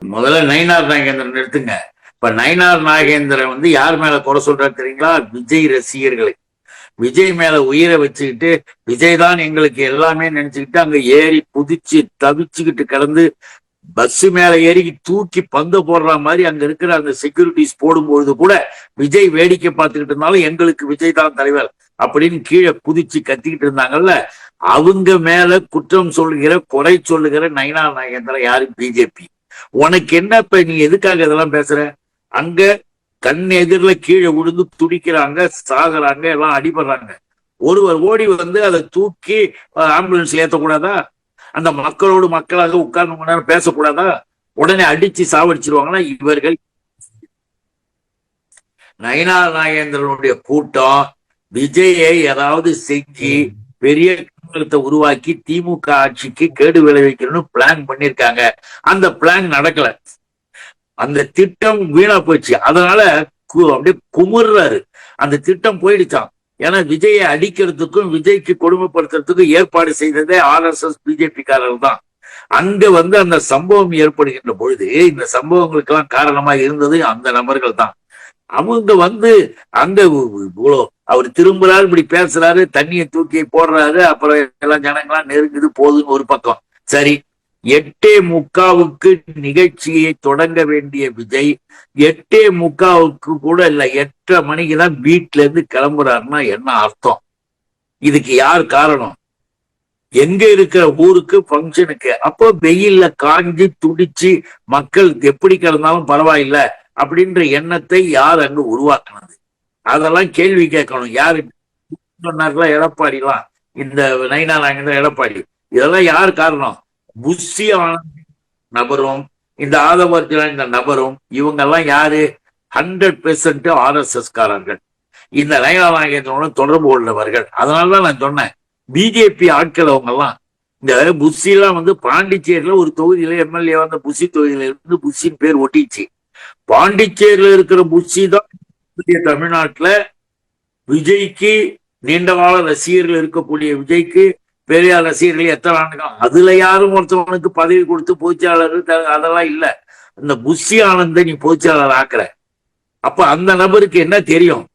முதல்ல நயினார் நாகேந்திரன் எடுத்துங்க. இப்ப நயினார் நாகேந்திரன் வந்து யார் மேல குறை சொல்றாரு தெரியுங்களா? விஜய் ரசிகர்களை. விஜய் மேல உயிரை வச்சுக்கிட்டு விஜய் தான் எங்களுக்கு எல்லாமே நினைச்சுக்கிட்டு அங்க ஏறி குதிச்சு தவிச்சுக்கிட்டு கிடந்து பஸ் மேல ஏறி தூக்கி பந்த போடுற மாதிரி அங்க இருக்கிற அந்த செக்யூரிட்டிஸ் போடும்பொழுது கூட விஜய் வேடிக்கை பார்த்துக்கிட்டு இருந்தாலும் எங்களுக்கு விஜய் தான் தலைவர் அப்படின்னு கீழே குதிச்சு கத்திக்கிட்டு இருந்தாங்கல்ல, அவங்க மேல குற்றம் சொல்லுகிற குறை சொல்லுகிற நயினார் நாகேந்திரன் யாரு? பிஜேபி. உனக்கு என்ன இப்ப நீ எதுக்காக இதெல்லாம் பேசுற? அங்க கண் எதிரில கீழே விழுந்து துடிக்கிறாங்க, சாகுறாங்க, எல்லாம் அடிபடுறாங்க. ஒருவர் ஓடி வந்து அதை தூக்கி ஆம்புலன்ஸ்ல ஏற்றக்கூடாதா? அந்த மக்களோடு மக்களாக உட்கார்ந்து மணி நேரம் பேசக்கூடாதா? உடனே அடிச்சு சாவடிச்சிருவாங்கன்னா இவர்கள். நயினார் நாகேந்திரனுடைய கூட்டம் விஜயை ஏதாவது செஞ்சு பெரிய உருவாக்கி திமுக ஆட்சிக்கு கேடு விளைவிக்கணும்னு பிளான் பண்ணிருக்காங்க. அந்த பிளான் நடக்கல, அந்த திட்டம் வீணா போச்சு. அதனால அப்படியே குமுறாரு. அந்த திட்டம் போயிடுச்சான். ஏன்னா விஜயை அடிக்கிறதுக்கும் விஜய்க்கு கொடுமைப்படுத்துறதுக்கும் ஏற்பாடு செய்ததே RSS பிஜேபி காரர்கள் தான். அங்க வந்து அந்த சம்பவம் ஏற்படுகின்ற பொழுது இந்த சம்பவங்களுக்கு எல்லாம் காரணமா இருந்தது அந்த நபர்கள் தான். அவங்க வந்து அங்க இவ்வளோ அவர் திரும்புறாரு, இப்படி பேசுறாரு, தண்ணியை தூக்கி போடுறாரு, அப்புறம் எல்லாம் ஜனங்களாம் நெருங்குது போகுதுன்னு ஒரு பக்கம். சரி, 8:45 நிகழ்ச்சியை தொடங்க வேண்டிய விஜய் 8:45 கூட இல்ல, 8:30 மணிக்குதான் வீட்டுல இருந்து கிளம்புறாருன்னா என்ன அர்த்தம்? இதுக்கு யார் காரணம்? எங்க இருக்கிற ஊருக்கு பங்கனுக்கு. அப்போ வெயில்ல காஞ்சி துடிச்சு மக்கள் எப்படி கிடந்தாலும் பரவாயில்ல அப்படின்ற எண்ணத்தை யார் அங்கு உருவாக்குனது? அதெல்லாம் கேள்வி கேட்கணும். யாரு சொன்னார்களா? எடப்பாடிலாம், இந்த நயினார் நாகேந்திரன், எடப்பாடி, இதெல்லாம் யார் காரணம்? புஷி ஆனந்த் நபரும் இந்த ஆதவர்ஜனா இந்த நபரும் இவங்க எல்லாம் யாரு? 100% RSS காரர்கள். இந்த நயினார் நாகேந்திரனுடன் தொடர்பு உள்ளவர்கள். அதனாலதான் நான் சொன்னேன், பிஜேபி ஆட்கள் அவங்க எல்லாம். இந்த புஷி எல்லாம் வந்து பாண்டிச்சேரியில ஒரு தொகுதியில எம்எல்ஏ வந்த புஷி தொகுதியில இருந்து புஷின் பேர் ஒட்டிச்சு. பாண்டிச்சேரியில இருக்கிற புஷி தான் தமிழ்நாட்டுல விஜய்க்கு நீண்ட கால ரசிகர்கள் இருக்கக்கூடிய விஜய்க்கு பெரியார் ரசிகர்கள் எத்தனை ஆண்டுகள். அதுல யாரும் ஒருத்தவனுக்கு பதவி கொடுத்து பொதுச்சாளர் அதெல்லாம் இல்ல. இந்த புஷி ஆனந்த நீ பொதுச்சாளர் ஆக்குற, அப்ப அந்த நபருக்கு என்ன தெரியும்?